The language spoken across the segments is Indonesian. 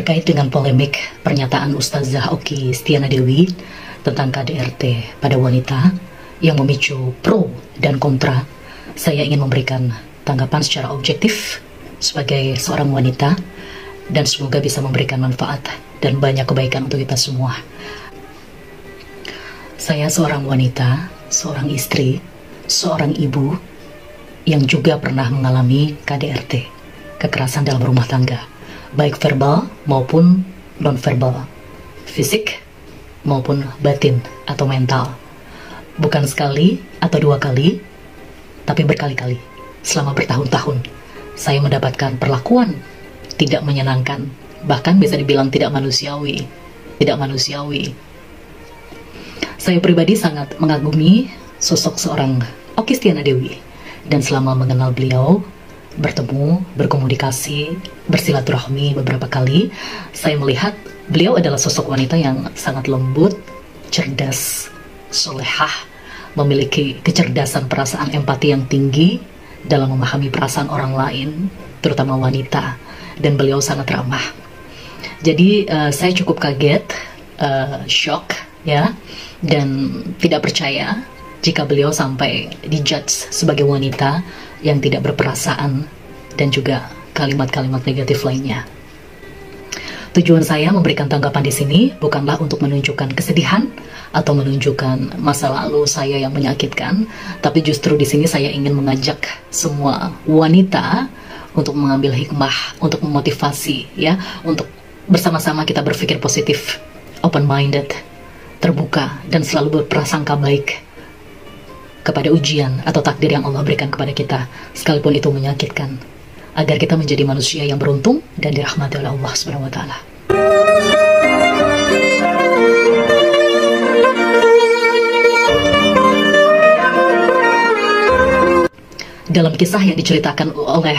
Terkait dengan polemik pernyataan Ustazah Oki Stiana Dewi tentang KDRT pada wanita yang memicu pro dan kontra, saya ingin memberikan tanggapan secara objektif sebagai seorang wanita dan semoga bisa memberikan manfaat dan banyak kebaikan untuk kita semua. Saya seorang wanita, seorang istri, seorang ibu yang juga pernah mengalami KDRT, kekerasan dalam rumah tangga, baik verbal maupun non-verbal, fisik maupun batin atau mental. Bukan sekali atau dua kali, tapi berkali-kali. Selama bertahun-tahun, saya mendapatkan perlakuan tidak menyenangkan, bahkan bisa dibilang tidak manusiawi. Tidak manusiawi. Saya pribadi sangat mengagumi sosok seorang Oki Stiana Dewi, dan selama mengenal beliau, bertemu, berkomunikasi, bersilaturahmi beberapa kali, saya melihat beliau adalah sosok wanita yang sangat lembut, cerdas, solehah, memiliki kecerdasan perasaan empati yang tinggi dalam memahami perasaan orang lain, terutama wanita, dan beliau sangat ramah. Jadi saya cukup kaget, shock, ya, dan tidak percaya jika beliau sampai dijudge sebagai wanita yang tidak berperasaan dan juga kalimat-kalimat negatif lainnya. Tujuan saya memberikan tanggapan di sini bukanlah untuk menunjukkan kesedihan atau menunjukkan masa lalu saya yang menyakitkan, tapi justru di sini saya ingin mengajak semua wanita untuk mengambil hikmah, untuk memotivasi, ya, untuk bersama-sama kita berpikir positif, open-minded, terbuka, dan selalu berprasangka baik kepada ujian atau takdir yang Allah berikan kepada kita, sekalipun itu menyakitkan, agar kita menjadi manusia yang beruntung dan dirahmati oleh Allah Subhanahu wa Ta'ala. Dalam kisah yang diceritakan oleh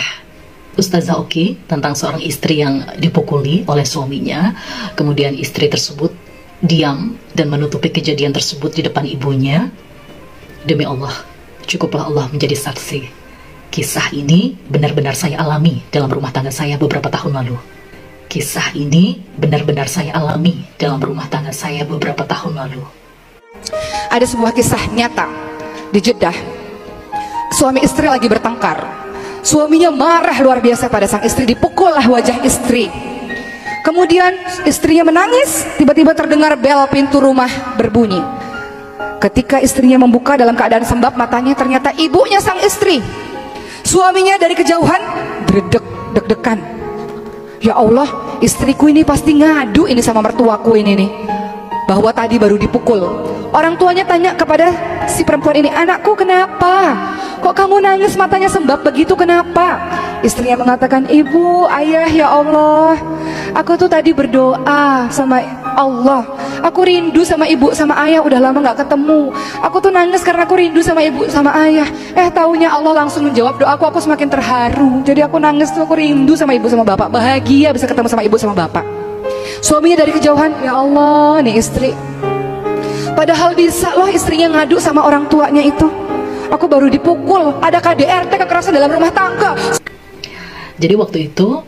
Ustazah Oki tentang seorang istri yang dipukuli oleh suaminya, kemudian istri tersebut diam dan menutupi kejadian tersebut di depan ibunya. Demi Allah, cukuplah Allah menjadi saksi. Kisah ini benar-benar saya alami dalam rumah tangga saya beberapa tahun lalu. Kisah ini benar-benar saya alami dalam rumah tangga saya beberapa tahun lalu. Ada sebuah kisah nyata di Jeddah. Suami istri lagi bertengkar. Suaminya marah luar biasa pada sang istri, dipukullah wajah istri. Kemudian istrinya menangis, tiba-tiba terdengar bel pintu rumah berbunyi. Ketika istrinya membuka dalam keadaan sembab matanya, ternyata ibunya sang istri. Suaminya dari kejauhan dredeg, deg-degan. Ya Allah, istriku ini pasti ngadu ini sama mertuaku ini nih, bahwa tadi baru dipukul. Orang tuanya tanya kepada si perempuan ini, anakku kenapa? Kok kamu nangis matanya sembab begitu, kenapa? Istrinya mengatakan, ibu, ayah, ya Allah, aku tuh tadi berdoa sama Allah, aku rindu sama ibu sama ayah, udah lama gak ketemu. Aku tuh nangis karena aku rindu sama ibu sama ayah. Taunya Allah langsung menjawab doaku, aku semakin terharu. Jadi aku nangis tuh, aku rindu sama ibu sama bapak, bahagia bisa ketemu sama ibu sama bapak. Suaminya dari kejauhan, ya Allah, nih istri, padahal bisa loh istrinya ngadu sama orang tuanya itu. Aku baru dipukul, ada KDRT, kekerasan dalam rumah tangga. Jadi waktu itu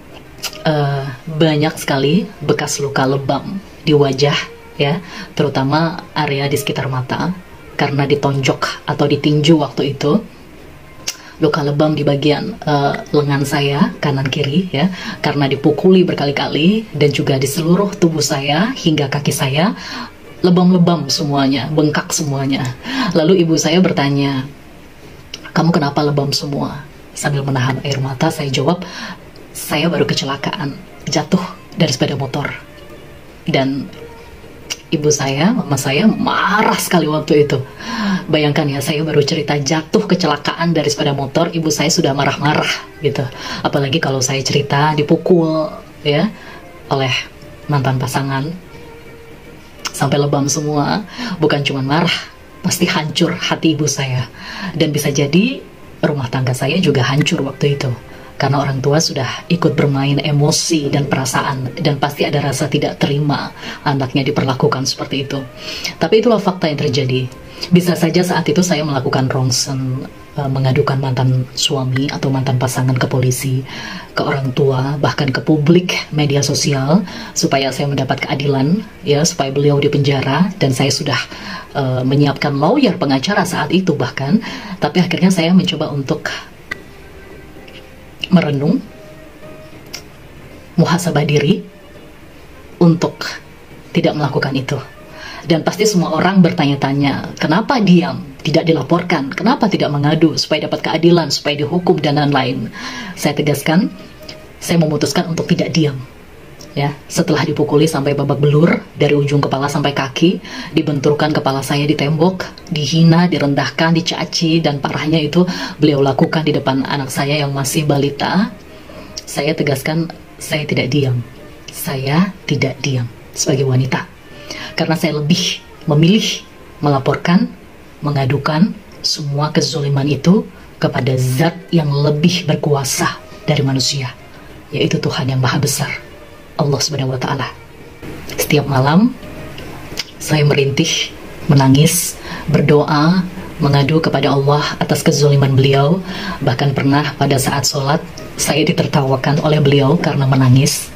banyak sekali bekas luka lebam di wajah, ya, terutama area di sekitar mata karena ditonjok atau ditinju waktu itu. Luka lebam di bagian lengan saya kanan kiri, ya, karena dipukuli berkali-kali, dan juga di seluruh tubuh saya hingga kaki saya lebam-lebam semuanya, bengkak semuanya. Lalu ibu saya bertanya, kamu kenapa lebam semua? Sambil menahan air mata saya jawab, saya baru kecelakaan, jatuh dari sepeda motor. Dan ibu saya, mama saya marah sekali waktu itu. Bayangkan ya, saya baru cerita jatuh kecelakaan dari sepeda motor, ibu saya sudah marah-marah gitu. Apalagi kalau saya cerita dipukul, ya, oleh mantan pasangan sampai lebam semua. Bukan cuma marah, pasti hancur hati ibu saya. Dan bisa jadi rumah tangga saya juga hancur waktu itu, karena orang tua sudah ikut bermain emosi dan perasaan, dan pasti ada rasa tidak terima anaknya diperlakukan seperti itu. Tapi itulah fakta yang terjadi. Bisa saja saat itu saya melakukan rongsen mengadukan mantan suami atau mantan pasangan ke polisi, ke orang tua, bahkan ke publik media sosial supaya saya mendapat keadilan, ya, supaya beliau dipenjara. Dan saya sudah menyiapkan lawyer, pengacara saat itu bahkan. Tapi akhirnya saya mencoba untuk merenung, muhasabah diri untuk tidak melakukan itu. Dan pasti semua orang bertanya-tanya, kenapa diam, tidak dilaporkan, kenapa tidak mengadu supaya dapat keadilan, supaya dihukum dan lain-lain. Saya tegaskan, saya memutuskan untuk tidak diam. Ya, setelah dipukuli sampai babak belur dari ujung kepala sampai kaki, dibenturkan kepala saya di tembok, dihina, direndahkan, dicaci, dan parahnya itu beliau lakukan di depan anak saya yang masih balita. Saya tegaskan, saya tidak diam. Saya tidak diam sebagai wanita. Karena saya lebih memilih melaporkan, mengadukan semua kezaliman itu kepada zat yang lebih berkuasa dari manusia, yaitu Tuhan yang Maha Besar, Allah Subhanahu wa Ta'ala. Setiap malam saya merintih, menangis, berdoa, mengadu kepada Allah atas kezaliman beliau. Bahkan pernah pada saat sholat saya ditertawakan oleh beliau karena menangis.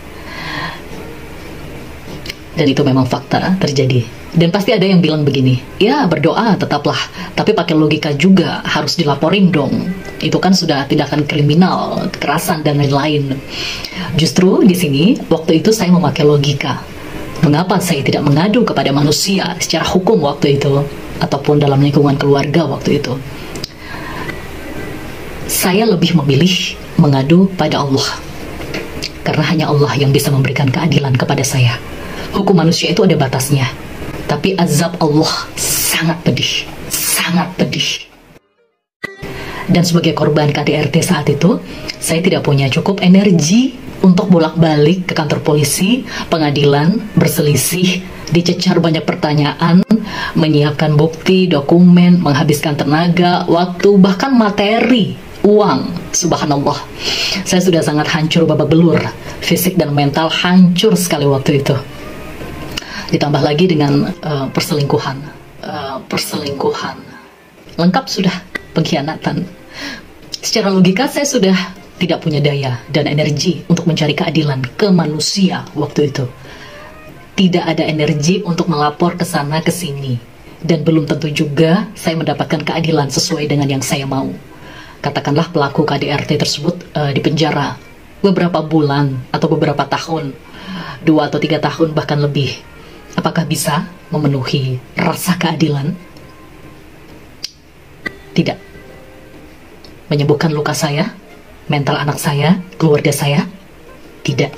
Dan itu memang fakta terjadi. Dan pasti ada yang bilang begini, ya berdoa tetaplah, tapi pakai logika juga, harus dilaporin dong. Itu kan sudah tindakan kriminal, kekerasan dan lain-lain. Justru di sini waktu itu saya memakai logika. Mengapa saya tidak mengadu kepada manusia secara hukum waktu itu, ataupun dalam lingkungan keluarga waktu itu? Saya lebih memilih mengadu pada Allah, karena hanya Allah yang bisa memberikan keadilan kepada saya. Hukum manusia itu ada batasnya, tapi azab Allah sangat pedih, sangat pedih. Dan sebagai korban KDRT saat itu, saya tidak punya cukup energi untuk bolak-balik ke kantor polisi, pengadilan, berselisih, dicecar banyak pertanyaan, menyiapkan bukti, dokumen, menghabiskan tenaga, waktu, bahkan materi, uang. Subhanallah, saya sudah sangat hancur babak belur, fisik dan mental hancur sekali waktu itu. Ditambah lagi dengan perselingkuhan, lengkap sudah pengkhianatan. Secara logika saya sudah tidak punya daya dan energi untuk mencari keadilan ke manusia waktu itu. Tidak ada energi untuk melapor ke sana ke sini, dan belum tentu juga saya mendapatkan keadilan sesuai dengan yang saya mau. Katakanlah pelaku KDRT tersebut dipenjara beberapa bulan atau beberapa tahun, 2 atau 3 tahun bahkan lebih. Apakah bisa memenuhi rasa keadilan? Tidak. Menyembuhkan luka saya, mental anak saya, keluarga saya? Tidak.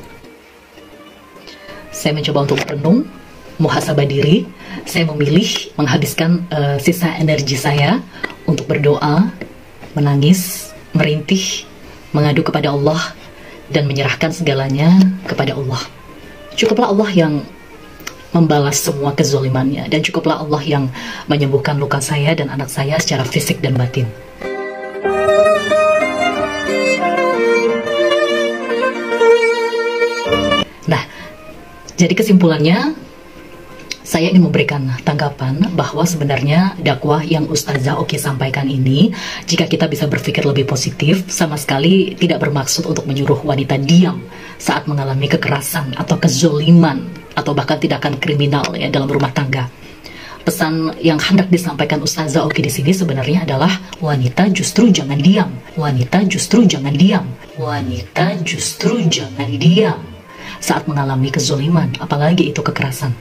Saya mencoba untuk merenung, muhasabah diri. Saya memilih menghabiskan sisa energi saya untuk berdoa, menangis, merintih, mengadu kepada Allah, dan menyerahkan segalanya kepada Allah. Cukuplah Allah yang membalas semua kezalimannya, dan cukuplah Allah yang menyembuhkan luka saya dan anak saya secara fisik dan batin. Nah, jadi kesimpulannya, saya ingin memberikan tanggapan bahwa sebenarnya dakwah yang Ustazah Oki sampaikan ini, jika kita bisa berpikir lebih positif, sama sekali tidak bermaksud untuk menyuruh wanita diam saat mengalami kekerasan atau kezoliman, atau bahkan tindakan kriminal ya dalam rumah tangga. Pesan yang hendak disampaikan Ustazah Oki di sini sebenarnya adalah wanita justru jangan diam. Wanita justru jangan diam. Wanita justru jangan diam saat mengalami kezoliman, apalagi itu kekerasan.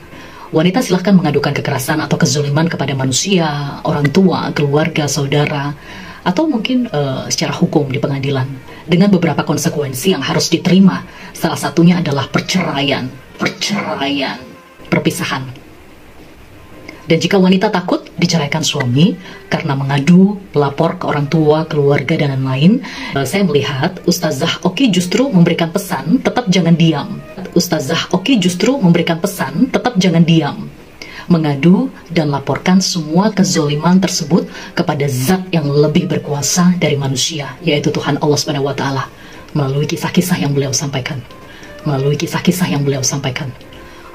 Wanita silahkan mengadukan kekerasan atau kezoliman kepada manusia, orang tua, keluarga, saudara, atau mungkin secara hukum di pengadilan dengan beberapa konsekuensi yang harus diterima. Salah satunya adalah perceraian, perpisahan. Dan jika wanita takut diceraikan suami karena mengadu, lapor ke orang tua, keluarga, dan lain-lain, saya melihat Ustazah Oki justru memberikan pesan, tetap jangan diam. Ustazah Oki justru memberikan pesan, tetap jangan diam. Mengadu dan laporkan semua kezoliman tersebut kepada zat yang lebih berkuasa dari manusia, yaitu Tuhan Allah Subhanahu wa Ta'ala, melalui kisah-kisah yang beliau sampaikan.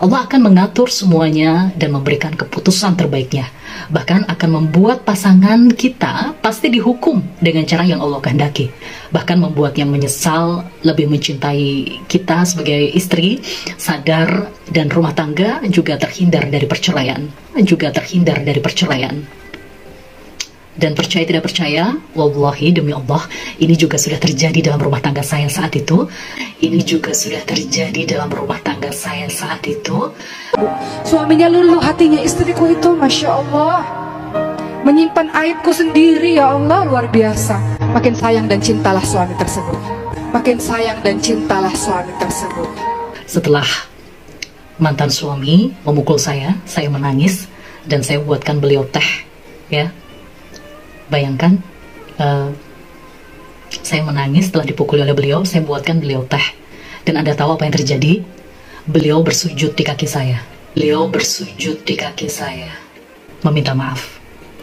Allah akan mengatur semuanya dan memberikan keputusan terbaiknya. Bahkan akan membuat pasangan kita pasti dihukum dengan cara yang Allah kehendaki, bahkan membuatnya menyesal, lebih mencintai kita sebagai istri, sadar, dan rumah tangga juga terhindar dari perceraian, Dan percaya tidak percaya, wallahi demi Allah, ini juga sudah terjadi dalam rumah tangga saya saat itu. Suaminya luluh hatinya istriku itu, Masya Allah. Menyimpan aibku sendiri, ya Allah, luar biasa. Makin sayang dan cintalah suami tersebut. Setelah mantan suami memukul saya menangis dan saya buatkan beliau teh, ya. Bayangkan, saya menangis setelah dipukuli oleh beliau, saya buatkan beliau teh. Dan Anda tahu apa yang terjadi? Beliau bersujud di kaki saya. Meminta maaf,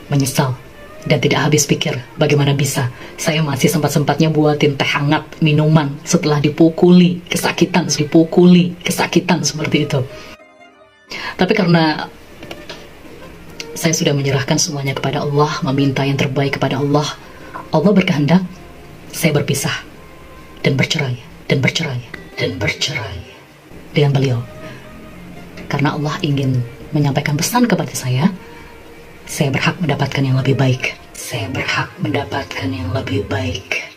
menyesal, dan tidak habis pikir bagaimana bisa saya masih sempat-sempatnya buatin teh hangat, minuman, setelah dipukuli, kesakitan seperti itu. Tapi karena saya sudah menyerahkan semuanya kepada Allah, meminta yang terbaik kepada Allah, Allah berkehendak saya berpisah dan bercerai dengan beliau. Karena Allah ingin menyampaikan pesan kepada saya berhak mendapatkan yang lebih baik.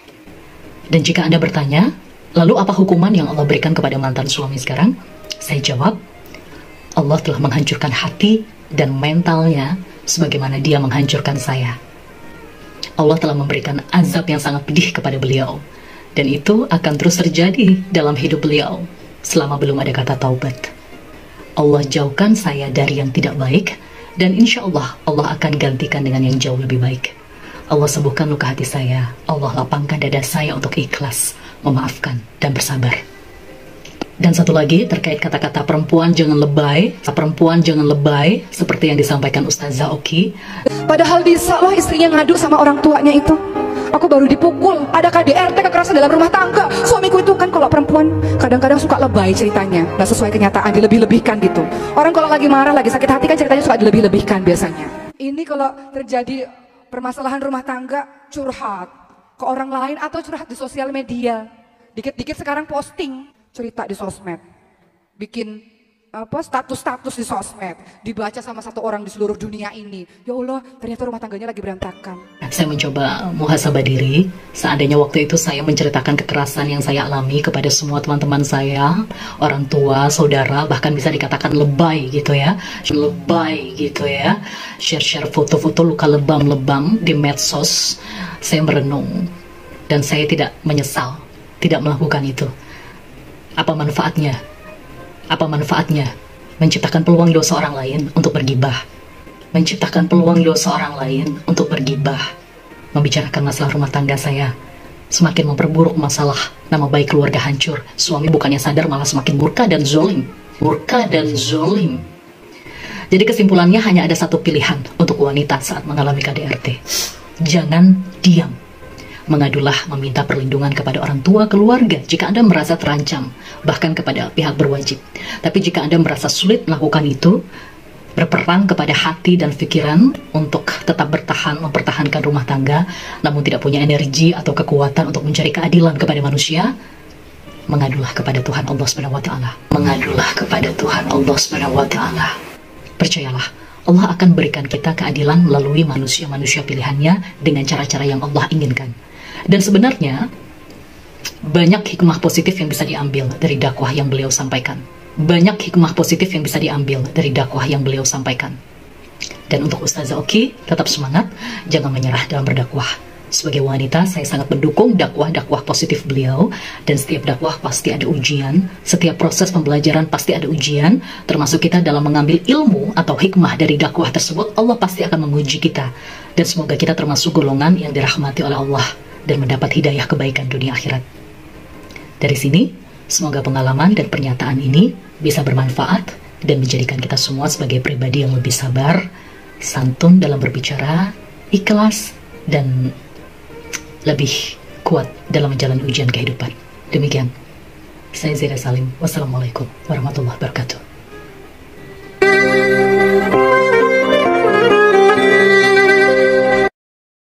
Dan jika Anda bertanya, lalu apa hukuman yang Allah berikan kepada mantan suami sekarang? Saya jawab, Allah telah menghancurkan hati dan mentalnya sebagaimana dia menghancurkan saya. Allah telah memberikan azab yang sangat pedih kepada beliau, dan itu akan terus terjadi dalam hidup beliau selama belum ada kata taubat. Allah jauhkan saya dari yang tidak baik, dan insya Allah Allah akan gantikan dengan yang jauh lebih baik. Allah sembuhkan luka hati saya, Allah lapangkan dada saya untuk ikhlas, memaafkan, dan bersabar. Dan satu lagi terkait kata-kata perempuan jangan lebay, seperti yang disampaikan Ustazah Oki. Padahal bisa loh istrinya ngadu sama orang tuanya itu. Aku baru dipukul, ada KDRT, kekerasan dalam rumah tangga. Suamiku itu kan kalau perempuan kadang-kadang suka lebay ceritanya, nggak sesuai kenyataan, dilebih-lebihkan gitu. Orang kalau lagi marah, lagi sakit hati kan ceritanya suka dilebih-lebihkan biasanya. Ini kalau terjadi permasalahan rumah tangga, curhat ke orang lain atau curhat di sosial media. Dikit-dikit sekarang posting cerita di sosmed, bikin status-status di sosmed, dibaca sama satu orang di seluruh dunia ini. Ya Allah, ternyata rumah tangganya lagi berantakan. Saya mencoba muhasabah diri. Seandainya waktu itu saya menceritakan kekerasan yang saya alami kepada semua teman-teman saya, orang tua, saudara, bahkan bisa dikatakan lebay gitu ya. Share-share foto-foto luka lebam-lebam di medsos. Saya merenung dan saya tidak menyesal tidak melakukan itu. Apa manfaatnya menciptakan peluang dosa orang lain untuk bergibah, membicarakan masalah rumah tangga saya, semakin memperburuk masalah, nama baik keluarga hancur, suami bukannya sadar malah semakin murka dan zolim. Jadi kesimpulannya hanya ada satu pilihan untuk wanita saat mengalami KDRT. Jangan diam. Mengadulah, meminta perlindungan kepada orang tua, keluarga jika Anda merasa terancam, bahkan kepada pihak berwajib. Tapi jika Anda merasa sulit melakukan itu, berperang kepada hati dan pikiran untuk tetap mempertahankan rumah tangga, namun tidak punya energi atau kekuatan untuk mencari keadilan kepada manusia, mengadulah kepada Tuhan Allah SWT. Percayalah, Allah akan berikan kita keadilan melalui manusia-manusia pilihannya dengan cara-cara yang Allah inginkan. Dan sebenarnya banyak hikmah positif yang bisa diambil dari dakwah yang beliau sampaikan. Dan untuk Ustazah Oki, tetap semangat, jangan menyerah dalam berdakwah. Sebagai wanita, saya sangat mendukung dakwah-dakwah positif beliau, dan setiap dakwah pasti ada ujian, setiap proses pembelajaran pasti ada ujian, termasuk kita dalam mengambil ilmu atau hikmah dari dakwah tersebut, Allah pasti akan menguji kita. Dan semoga kita termasuk golongan yang dirahmati oleh Allah dan mendapat hidayah kebaikan dunia akhirat. Dari sini, semoga pengalaman dan pernyataan ini bisa bermanfaat dan menjadikan kita semua sebagai pribadi yang lebih sabar, santun dalam berbicara, ikhlas, dan lebih kuat dalam menjalani ujian kehidupan. Demikian, saya Zaida Salim. Wassalamualaikum warahmatullahi wabarakatuh.